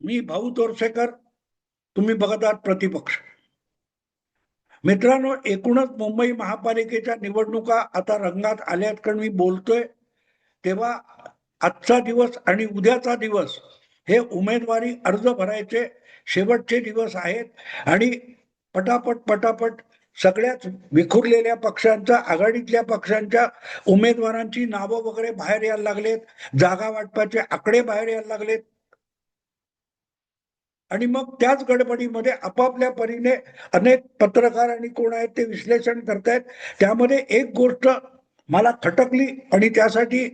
मी भाऊ तोरसेकर. तुम्ही बघत आहात प्रतिपक्ष. मित्रांनो, एकूणच मुंबई महापालिकेच्या निवडणुका आता रंगात आल्यात. कारण मी बोलतोय तेव्हा आजचा दिवस आणि उद्याचा दिवस हे उमेदवारी अर्ज भरायचे शेवटचे दिवस आहेत आणि पटापट पटापट सगळ्याच विखुरलेल्या पक्षांच्या, आघाडीतल्या पक्षांच्या उमेदवारांची नावं वगैरे बाहेर यायला लागलेत, जागा वाटपाचे आकडे बाहेर यायला लागलेत आणि मग त्याच गडबडीमध्ये आपापल्या परीने अनेक पत्रकार आणि कोण आहेत ते विश्लेषण करतायत. त्यामध्ये एक गोष्ट मला खटकली आणि त्यासाठी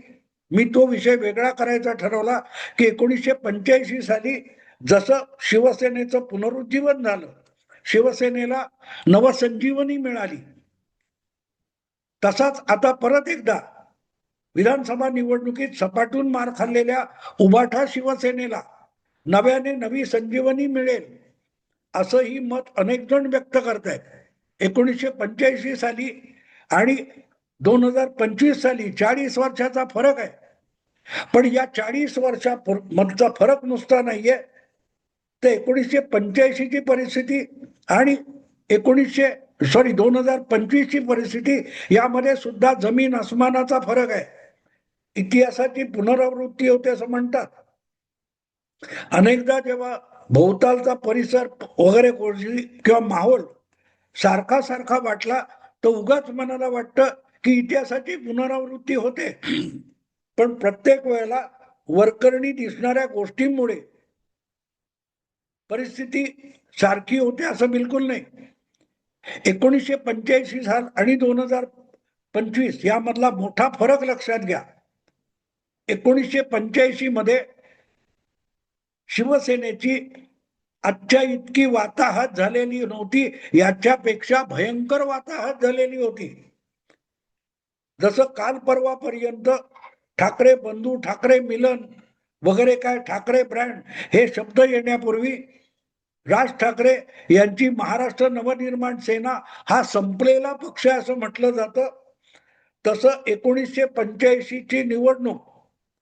मी तो विषय वेगळा करायचा ठरवला की 1985 साली जसं शिवसेनेचं पुनरुज्जीवन झालं, शिवसेनेला नवसंजीवनी मिळाली, तसाच आता परत एकदा विधानसभा निवडणुकीत सपाटून मार खाल्लेल्या उभाठा शिवसेनेला नव्याने नवी संजीवनी मिळेल असंही मत अनेक जण व्यक्त करतायत. 1985 साली आणि 2025 साली 40 वर्षाचा फरक आहे. पण या 40 वर्षामधचा फरक नुसता नाहीये, तर 1985 ची परिस्थिती आणि 2025 ची परिस्थिती यामध्ये सुद्धा जमीन आसमानाचा फरक आहे. इतिहासाची पुनरावृत्ती होते असं म्हणतात. अनेकदा जेव्हा भोवतालचा परिसर वगैरे किंवा माहोल सारखा सारखा वाटला तर उगाच मनाला वाटतं की इतिहासाची पुनरावृत्ती होते. पण प्रत्येक वेळेला वरकरणी दिसणाऱ्या गोष्टींमुळे परिस्थिती सारखी होते असं बिलकुल नाही. 1985 साल आणि 2025 यामधला मोठा फरक लक्षात घ्या. 1985 मध्ये शिवसेनेची आजच्या इतकी वाताहत झालेली नव्हती, याच्यापेक्षा भयंकर वाताहत झालेली होती. जसं काल परवापर्यंत ठाकरे बंधू, ठाकरे मिलन वगैरे काय ठाकरे ब्रँड हे शब्द येण्यापूर्वी राज ठाकरे यांची महाराष्ट्र नवनिर्माण सेना हा संपलेला पक्ष असं म्हटलं जातं. तसं 1985 ची निवडणूक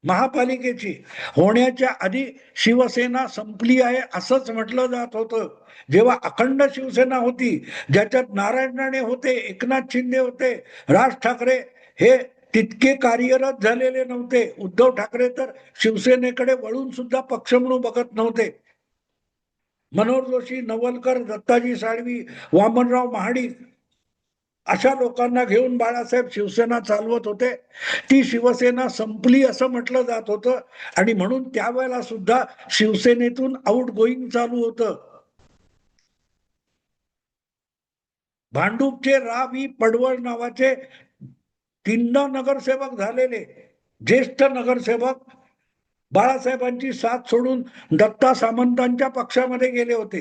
महापालिकेची होण्याच्या आधी शिवसेना संपली आहे असंच म्हटलं जात होतं. जेव्हा अखंड शिवसेना होती, ज्याच्यात नारायण राणे होते, एकनाथ शिंदे होते, राज ठाकरे हे तितके कार्यरत झालेले नव्हते. उद्धव ठाकरे तर शिवसेनेकडे वळून सुद्धा पक्ष म्हणून बघत नव्हते. मनोहर जोशी, नवलकर, दत्ताजी साळवी, वामनराव महाडिक अशा लोकांना घेऊन बाळासाहेब शिवसेना चालवत होते. ती शिवसेना संपली असं म्हटलं जात होतं आणि म्हणून त्यावेळेला सुद्धा शिवसेनेतून आउट गोईंग चालू होतं. भांडूपचे रा.वी. पडवळ नावाचे 3दा नगरसेवक झालेले ज्येष्ठ नगरसेवक बाळासाहेबांची साथ सोडून दत्ता सामंतांच्या पक्षामध्ये गेले होते.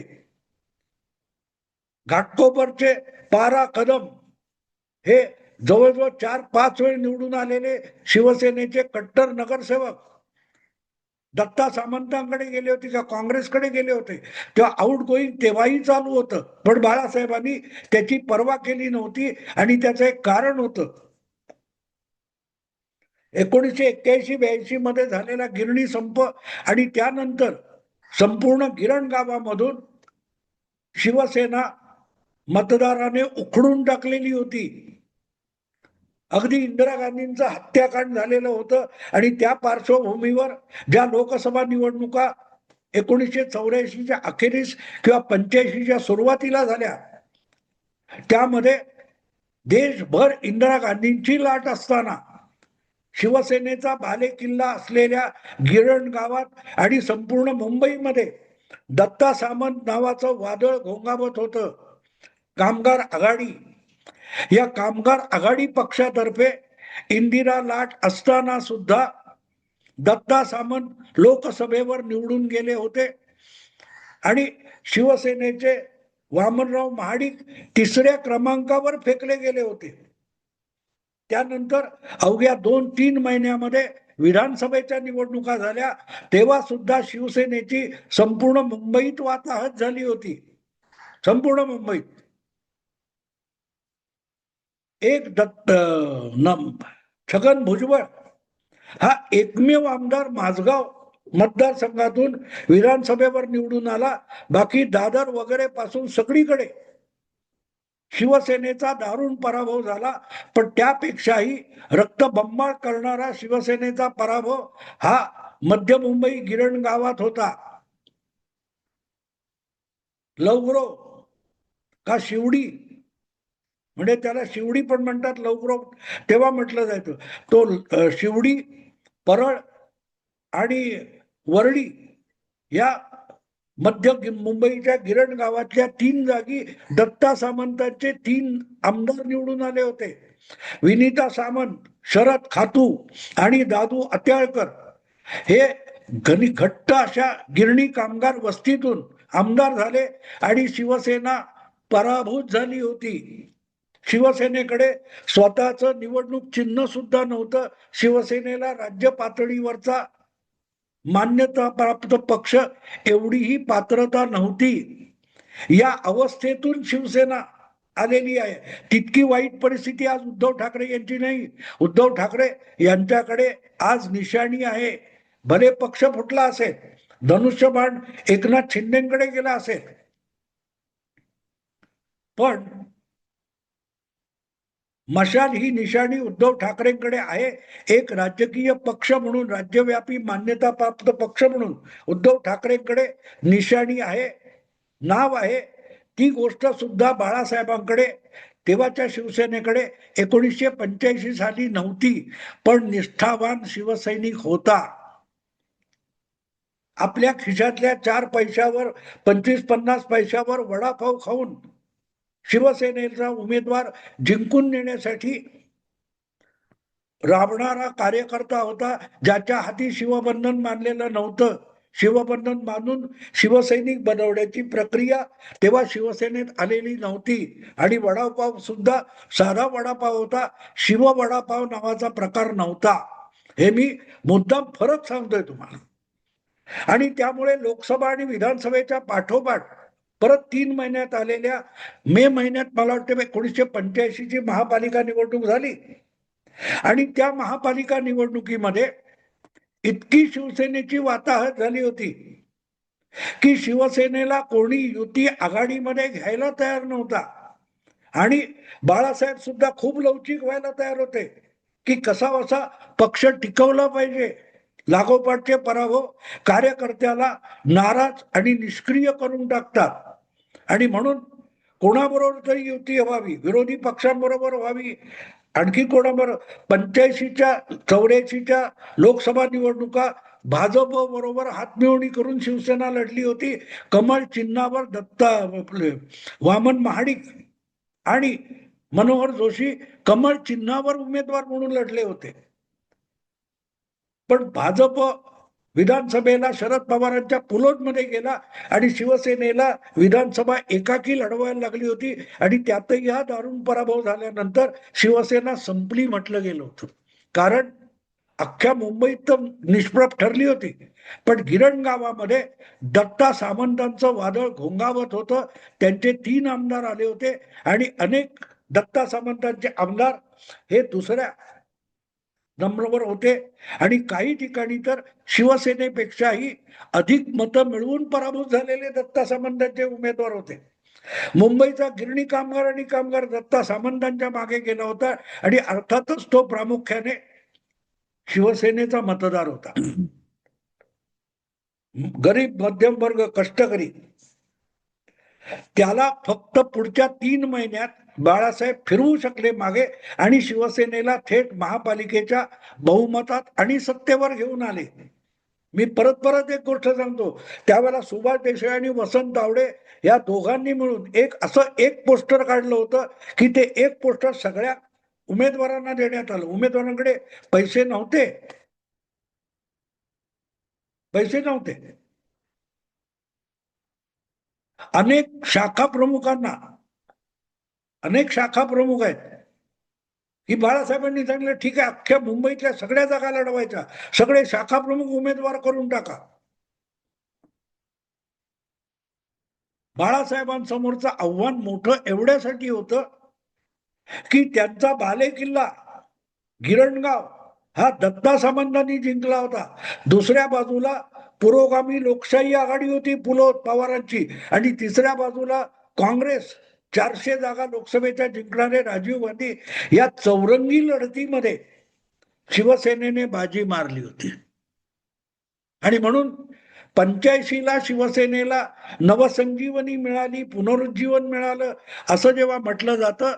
घाटकोपरचे पारा कदम हे जवळजवळ 4-5 वेळ निवडून आलेले शिवसेनेचे कट्टर नगरसेवक दत्ता सामंतांकडे गेले होते का काँग्रेसकडे गेले होते. तेव्हा आउट गोईंग तेव्हाही चालू होतं, पण बाळासाहेबांनी त्याची पर्वा केली नव्हती आणि त्याचं एक कारण होतं. 1981-82 मध्ये झालेला गिरणी संप आणि त्यानंतर संपूर्ण गिरण गावामधून शिवसेना मतदाराने उखडून टाकलेली होती. अगदी इंदिरा गांधींचं हत्याकांड झालेलं होतं आणि त्या पार्श्वभूमीवर ज्या लोकसभा निवडणुका 1984च्या अखेरीस किंवा 85च्या सुरुवातीला झाल्या, त्यामध्ये देशभर इंदिरा गांधींची लाट असताना शिवसेनेचा बालेकिल्ला असलेल्या गिरण गावात आणि संपूर्ण मुंबईमध्ये दत्ता सामंत नावाचं वादळ घोंगावत होतं. कामगार आघाडी, या कामगार आघाडी पक्षातर्फे इंदिरा लाट असताना सुद्धा दत्ता सामंत लोकसभेवर निवडून गेले होते आणि शिवसेनेचे वामनराव महाडिक 3ऱ्या क्रमांकावर फेकले गेले होते. त्यानंतर अवघ्या 2-3 महिन्यामध्ये विधानसभेच्या निवडणुका झाल्या, तेव्हा सुद्धा शिवसेनेची संपूर्ण मुंबईत वाताहत झाली होती. संपूर्ण मुंबईत एक छगन भुजबळ हा एकमेव आमदार माझगाव मतदारसंघातून विधानसभेवर निवडून आला. बाकी दादर वगैरे पासून सगळीकडे शिवसेनेचा दारुण पराभव झाला. पण त्यापेक्षाही रक्तबंबाळ करणारा शिवसेनेचा पराभव हा मध्य मुंबई गिरण गावात होता. लवग्रो का शिवडी, म्हणजे त्याला शिवडी पण म्हणतात, लवग्रो तेव्हा म्हटलं जायचं. तो शिवडी, परळ आणि वरळी या मध्य मुंबईच्या गिरण गावातल्या 3 जागी दत्ता सामंतांचे 3 आमदार निवडून आले होते. विनीता सामंत, शरद खातू आणि दादू अत्याळकर हे घट्ट अशा गिरणी कामगार वस्तीतून आमदार झाले आणि शिवसेना पराभूत झाली होती. शिवसेनेकडे स्वतःचं निवडणूक चिन्ह सुद्धा नव्हतं. शिवसेनेला राज्य पातळीवरचा मान्यता प्राप्त पक्ष एवढीही पात्रता नव्हती. या अवस्थेतून शिवसेना आलेली आहे. तितकी वाईट परिस्थिती आज उद्धव ठाकरे यांची नाही. उद्धव ठाकरे यांच्याकडे आज निशाणी आहे. भले पक्ष फुटला असेल, धनुष्यबाण एकनाथ शिंदेकडे गेला असेल, पण मशाल ही निशाणी उद्धव ठाकरेंकडे आहे. एक राजकीय पक्ष म्हणून, राज्यव्यापी मान्यता प्राप्त पक्ष म्हणून उद्धव ठाकरेंकडे निशाणी आहे, नाव आहे. ती गोष्ट सुद्धा बाळासाहेबांकडे, तेव्हाच्या शिवसेनेकडे 1985 साली नव्हती. पण निष्ठावान शिवसैनिक होता. आपल्या खिशातल्या 4 पैशावर, 25-50 पैशावर वडापाव खाऊन शिवसेनेचा उमेदवार जिंकून नेण्यासाठी राबणारा कार्यकर्ता होता, ज्याच्या हाती शिवबंधन मानलेलं नव्हतं. शिवबंधन बांधून शिवसैनिक बनवण्याची प्रक्रिया तेव्हा शिवसेनेत आलेली नव्हती. आणि वडापाव सुद्धा साधा वडापाव होता, शिव वडापाव नावाचा प्रकार नव्हता. हे मी मुद्दाम फरक सांगतोय तुम्हाला. आणि त्यामुळे लोकसभा आणि विधानसभेच्या पाठोपाठ परत 3 महिन्यात आलेल्या मे महिन्यात मला वाटतं 1985 ची महापालिका निवडणूक झाली. आणि त्या महापालिका निवडणुकीमध्ये इतकी शिवसेनेची वाताहत झाली होती की शिवसेनेला कोणी युती आघाडीमध्ये घ्यायला तयार नव्हता. आणि बाळासाहेब सुद्धा खूप लवचिक व्हायला तयार होते की कसा बसा पक्ष टिकवला पाहिजे. लागोपाठचे पराभव कार्यकर्त्याला नाराज आणि निष्क्रिय करून टाकतात. आणि म्हणून कोणाबरोबर तरी युती व्हावी, विरोधी पक्षांबरोबर व्हावी, आणखी कोणाबरोबर. 85च्या 84च्या लोकसभा निवडणुका भाजप बरोबर हातमिळवणी करून शिवसेना लढली होती. कमळ चिन्हावर दत्ता वामन महाडिक आणि मनोहर जोशी कमळ चिन्हावर उमेदवार म्हणून लढले होते. पण भाजप विधानसभेला शरद पवारांच्या पुलोदमध्ये गेला आणि शिवसेनेला विधानसभा एकाकी लढवायला लागली होती. आणि त्यातही हा दारुण पराभव झाल्यानंतर शिवसेना संपली म्हटलं गेलं होतं. कारण अख्ख्या मुंबईत तर निष्प्रभ ठरली होती, पण गिरण गावामध्ये दत्ता सामंतांचं वादळ घोंगावत होतं. त्यांचे 3 आमदार आले होते आणि अनेक दत्ता सामंतांचे आमदार हे दुसऱ्या नंबरवर होते. आणि काही ठिकाणी तर शिवसेनेपेक्षाही अधिक मतं मिळवून पराभूत झालेले दत्ता सामंतांचे उमेदवार होते. मुंबईचा गिरणी कामगार आणि कामगार दत्ता सामंतांच्या मागे गेला होता. आणि अर्थातच तो प्रामुख्याने शिवसेनेचा मतदार होता. गरीब मध्यम वर्ग कष्टकरी त्याला फक्त पुढच्या 3 महिन्यात बाळासाहेब फिरवू शकले मागे आणि शिवसेनेला थेट महापालिकेच्या बहुमतात आणि सत्तेवर घेऊन आले. मी परत एक गोष्ट सांगतो, त्यावेळेला सुभाष देसाई आणि वसंत तावडे या दोघांनी मिळून एक पोस्टर काढलं होतं की ते एक पोस्टर सगळ्या उमेदवारांना देण्यात आलं. उमेदवारांकडे पैसे नव्हते. अनेक शाखा प्रमुख आहेत की बाळासाहेबांनी सांगितलं ठीक आहे, अख्ख्या मुंबईतल्या सगळ्या जागा लढवायच्या, सगळे शाखा प्रमुख उमेदवार करून टाका. बाळासाहेबांसमोरचं आव्हान मोठं एवढ्यासाठी होतं की त्यांचा बालेकिल्ला गिरणगाव हा दत्ता सामंतांनी जिंकला होता. दुसऱ्या बाजूला पुरोगामी लोकशाही आघाडी होती पवारांची, आणि तिसऱ्या बाजूला काँग्रेस 400 जागा लोकसभेच्या जिंकणारे राजीव गांधी. या चौरंगी लढतीमध्ये शिवसेनेने बाजी मारली होती. आणि म्हणून 85ला शिवसेनेला नवसंजीवनी मिळाली, पुनरुज्जीवन मिळालं असं जेव्हा म्हटलं जातं,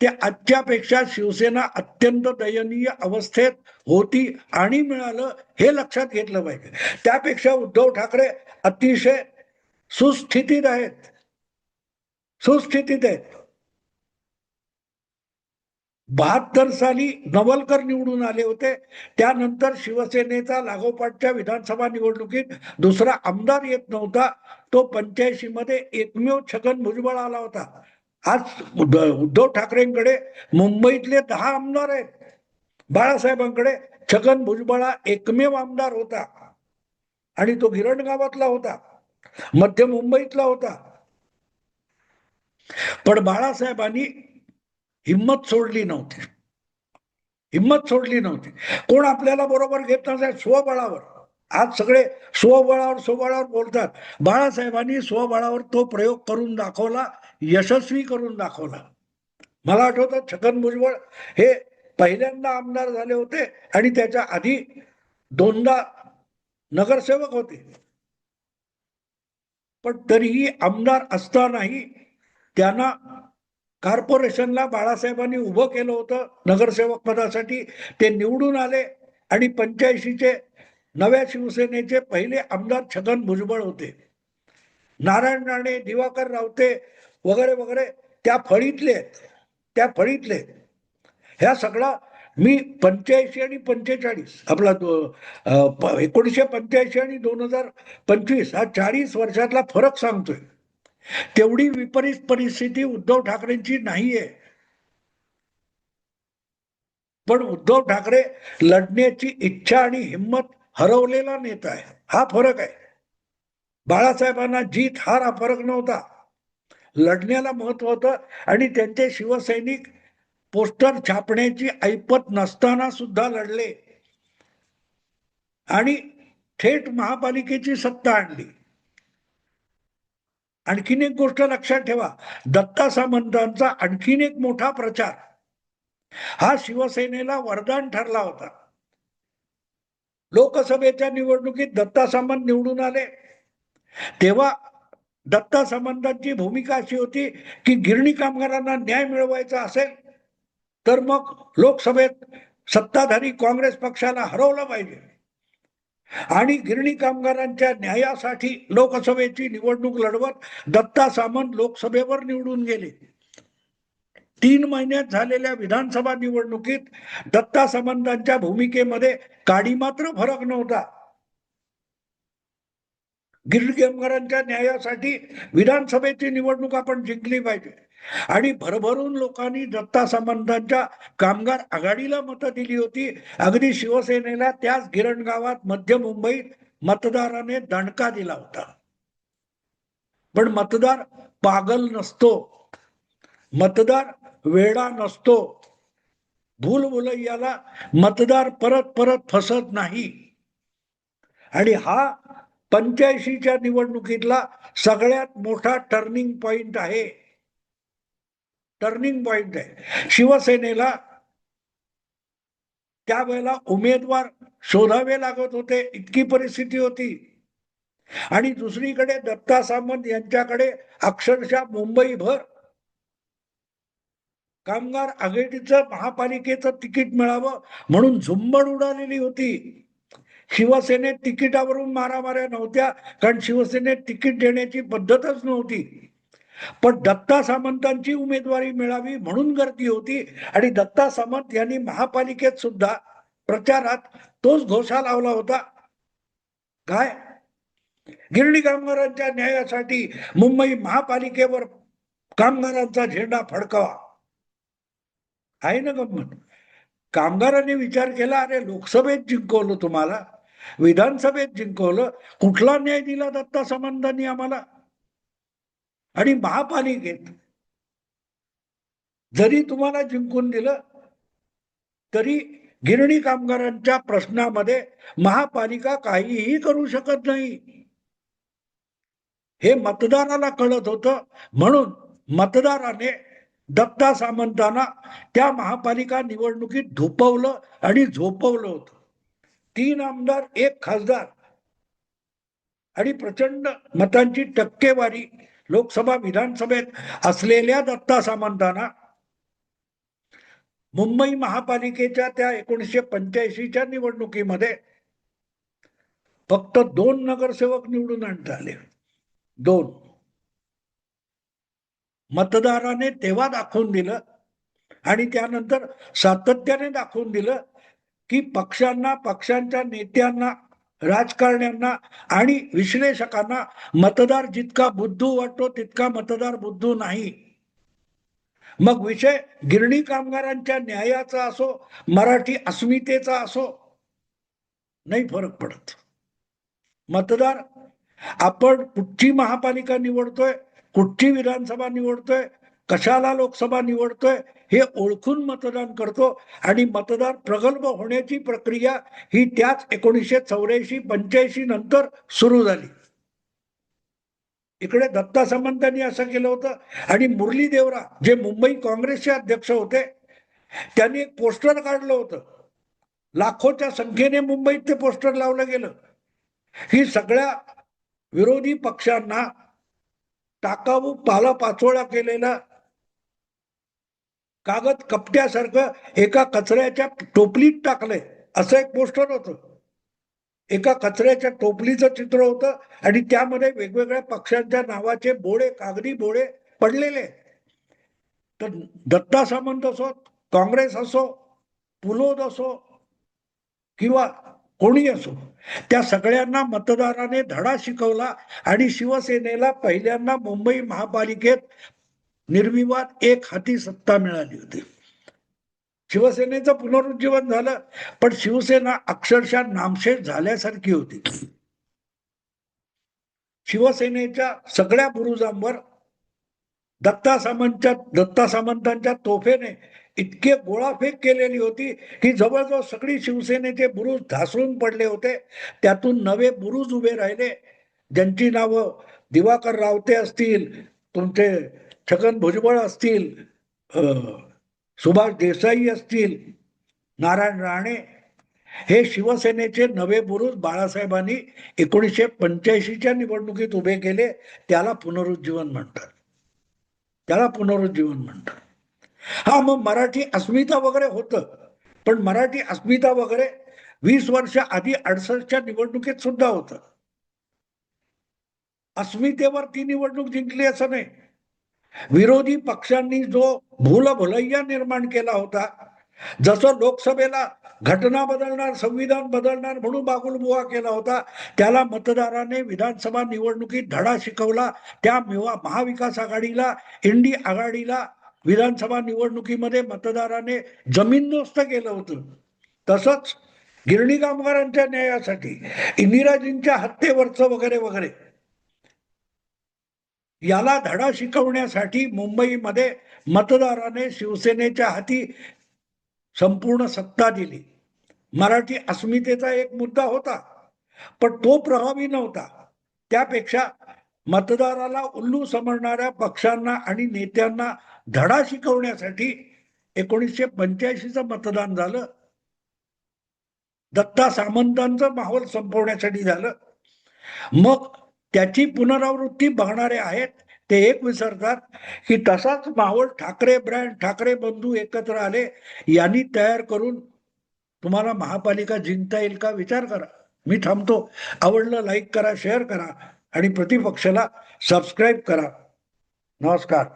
ते आजच्यापेक्षा शिवसेना अत्यंत दयनीय अवस्थेत होती आणि मिळालं हे लक्षात घेतलं पाहिजे. त्यापेक्षा उद्धव ठाकरे अतिशय सुस्थितीत आहेत, सुस्थितीत आहेत. 72 साली नवलकर निवडून आले होते. त्यानंतर शिवसेनेचा लागोपाठच्या विधानसभा निवडणुकीत दुसरा आमदार येत नव्हता. तो 85 मध्ये एकमेव छगन भुजबळ आला होता. आज उद्धव ठाकरेंकडे मुंबईतले 10 आमदार आहेत. बाळासाहेबांकडे छगन भुजबळ हा एकमेव आमदार होता, आणि तो गिरण गावातला होता, मध्य मुंबईतला होता. पण बाळासाहेबांनी हिंमत सोडली नव्हती, हिंमत सोडली नव्हती. कोण आपल्याला बरोबर घेत नसेल स्वबळावर. आज सगळे स्वबळावर बोलतात. बाळासाहेबांनी स्वबळावर तो प्रयोग करून दाखवला, यशस्वी करून दाखवला. मला आठवतं छगन भुजबळ हे पहिल्यांदा आमदार झाले होते आणि त्याच्या आधी 2दा नगरसेवक होते. पण तरीही आमदार असतानाही त्यांना कॉर्पोरेशनला बाळासाहेबांनी उभं केलं होतं नगरसेवक पदासाठी. ते निवडून आले आणि 85चे नव्या शिवसेनेचे पहिले आमदार छगन भुजबळ होते. नारायण राणे, दिवाकर रावते वगैरे वगैरे त्या फळीतले, त्या फळीतले. ह्या सगळा मी 85 आणि 45 आपला 1985 आणि 2025 हा 40 वर्षातला फरक सांगतोय. तेवढी विपरीत परिस्थिती उद्धव ठाकरेंची नाहीये. पण उद्धव ठाकरे लढण्याची इच्छा आणि हिंमत हरवलेला नेता आहे, हा फरक आहे. बाळासाहेबांना जीत हार हा फरक नव्हता, लढण्याला महत्व होतं. आणि त्यांचे शिवसैनिक पोस्टर छापण्याची ऐपत नसताना सुद्धा लढले आणि थेट महापालिकेची सत्ता आणली. आणखीन एक गोष्ट लक्षात ठेवा, दत्ता सामंतांचा आणखीन एक मोठा प्रचार हा शिवसेनेला वरदान ठरला होता. लोकसभेच्या निवडणुकीत दत्ता सामंत निवडून आले तेव्हा दत्ता सामंतांची भूमिका अशी होती की गिरणी कामगारांना न्याय मिळवायचा असेल तर मग लोकसभेत सत्ताधारी काँग्रेस पक्षाला हरवलं पाहिजे. आणि गिरणी कामगारांच्या न्यायासाठी लोकसभेची निवडणूक लढवत दत्ता सामंत लोकसभेवर निवडून गेले. 3 महिन्यात झालेल्या विधानसभा निवडणुकीत दत्ता सामंतांच्या भूमिकेमध्ये काडी मात्र फरक नव्हता. गिरणी कामगारांच्या न्यायासाठी विधानसभेची निवडणूक आपण जिंकली पाहिजे, आणि भरभरून लोकांनी दत्ता सामंतांच्या कामगार आघाडीला मतं दिली होती. अगदी शिवसेनेला त्याच गिरण गावात मध्य मुंबईत मतदाराने दणका दिला होता. पण मतदार पागल नसतो, मतदार वेडा नसतो. भूलभुलैयाला मतदार परत परत फसत नाही. आणि हा 85च्या निवडणुकीतला सगळ्यात मोठा टर्निंग पॉइंट आहे, टर्निंग पॉइंट आहे. शिवसेनेला त्यावेळेला उमेदवार शोधावे लागत होते, इतकी परिस्थिती होती. आणि दुसरीकडे दत्ता सामंत यांच्याकडे अक्षरशः मुंबईभर कामगार आघाडीचं महापालिकेचं तिकीट मिळावं म्हणून झुंबड उडालेली होती. शिवसेनेत तिकिटावरून मारामाऱ्या नव्हत्या, कारण शिवसेनेत तिकीट देण्याची पद्धतच नव्हती. पण दत्ता सामंतांची उमेदवारी मिळावी म्हणून गर्दी होती. आणि दत्ता सामंत यांनी महापालिकेत सुद्धा प्रचारात तोच घोषा लावला होता, काय, गिरणी कामगारांच्या न्यायासाठी मुंबई महापालिकेवर कामगारांचा झेंडा फडकावा. आहे ना गंमत. कामगारांनी विचार केला, अरे लोकसभेत जिंकवलं तुम्हाला, विधानसभेत जिंकवलं, कुठला न्याय दिला दत्ता सामंतांनी आम्हाला. आणि महापालिकेत जरी तुम्हाला जिंकून दिलं तरी गिरणी कामगारांच्या प्रश्नामध्ये महापालिका काहीही करू शकत नाही, हे मतदाराला कळत होतं. म्हणून मतदाराने दत्ता सामंतांना त्या महापालिका निवडणुकीत धुपवलं आणि झोपवलं होतं. 3 आमदार, 1 खासदार आणि प्रचंड मतांची टक्केवारी लोकसभा विधानसभेत असलेल्या दत्ता सामंतांना मुंबई महापालिकेच्या त्या 1985च्या निवडणुकीमध्ये फक्त 2 नगरसेवक निवडून आणता आले. 2. मतदाराने तेव्हा दाखवून दिलं आणि त्यानंतर सातत्याने दाखवून दिलं की पक्षांना, पक्षांच्या नेत्यांना, राजकारण्यांना आणि विश्लेषकांना मतदार जितका बुद्धू वाटतो तितका मतदार बुद्धू नाही. मग विषय गिरणी कामगारांच्या न्यायाचा असो, मराठी अस्मितेचा असो, नाही फरक पडत. मतदार आपण कुठची महापालिका निवडतोय, कुठची विधानसभा निवडतोय, कशाला लोकसभा निवडतोय हे ओळखून मतदान करतो आणि मतदार प्रगल्भ होण्याची प्रक्रिया ही त्याच 1984-85 नंतर सुरू झाली. इकडे दत्ता सामंतांनी असं केलं होतं आणि मुरली देवरा जे मुंबई काँग्रेसचे अध्यक्ष होते त्यांनी एक पोस्टर काढलं होतं. लाखोच्या संख्येने मुंबईत ते पोस्टर लावलं गेलं. ही सगळ्या विरोधी पक्षांना टाकाऊ पालापाचोळा केलेला कागद कपट्यासारखं एका कचऱ्याच्या टोपलीत टाकलंय असं एक पोस्टर होतं. एका कचऱ्याच्या टोपलीचं चित्र होतं आणि त्यामध्ये वेगवेगळ्या पक्षांच्या नावाचे बोळे, कागदी बोळे पडलेले. तर दत्ता सामंत असो, काँग्रेस असो, पुलोद असो किंवा कोणी असो, त्या सगळ्यांना मतदाराने धडा शिकवला आणि शिवसेनेला पहिल्यांदा मुंबई महापालिकेत निर्विवाद एक हाती सत्ता मिळाली होती. शिवसेनेचं पुनरुज्जीवन झालं, पण शिवसेना अक्षरशः नामशेष झाल्यासारखी होती. शिवसेनेच्या सगळ्या बुरुजांवर दत्ता सामंतांच्या तोफेने इतके गोळाफेक केलेली होती की जवळजवळ सगळी शिवसेनेचे बुरुज ढासळून पडले होते. त्यातून नवे बुरुज उभे राहिले, ज्यांची नावं दिवाकर रावते असतील, तुमचे छगन भुजबळ असतील, सुभाष देसाई असतील, नारायण राणे, हे शिवसेनेचे नवे बुरुज बाळासाहेबांनी 1985च्या निवडणुकीत उभे केले. त्याला पुनरुज्जीवन म्हणतात. हा, मग मराठी अस्मिता वगैरे होतं, पण मराठी अस्मिता वगैरे 20 वर्ष आधी 68च्या निवडणुकीत सुद्धा होतं. अस्मितेवर ती निवडणूक जिंकली असं नाही. विरोधी पक्षांनी जो भूलभुलैया निर्माण केला होता, जसं लोकसभेला घटना बदलणार, संविधान बदलणार म्हणून बागुलबुवा केला होता, त्याला मतदाराने विधानसभा निवडणुकीत धडा शिकवला. त्या महाविकास आघाडीला, इंडी आघाडीला विधानसभा निवडणुकीमध्ये मतदाराने जमीनदोस्त केलं होतं. तसंच गिरणी कामगारांच्या न्यायासाठी, इंदिराजींच्या हत्येवरचं वगैरे वगैरे, याला धडा शिकवण्यासाठी मुंबईमध्ये मतदाराने शिवसेनेच्या हाती संपूर्ण सत्ता दिली. मराठी अस्मितेचा एक मुद्दा होता, पण तो प्रभावी नव्हता. त्यापेक्षा मतदाराला उल्लू समजणाऱ्या पक्षांना आणि नेत्यांना धडा शिकवण्यासाठी 1985चं मतदान झालं. दत्ता सामंतांचं माहोल संपवण्यासाठी झालं. मग त्याची पुनरावृत्ती बघणारे आहेत ते एक विसरतात की तसाच माहोल ठाकरे ब्रँड, ठाकरे बंधू एकत्र आले, यांनी तयार करून तुम्हाला महापालिका जिंकता येईल का विचार करा. मी थांबतो. आवडलं लाईक करा, शेअर करा आणि प्रतिपक्षाला सबस्क्राईब करा. नमस्कार.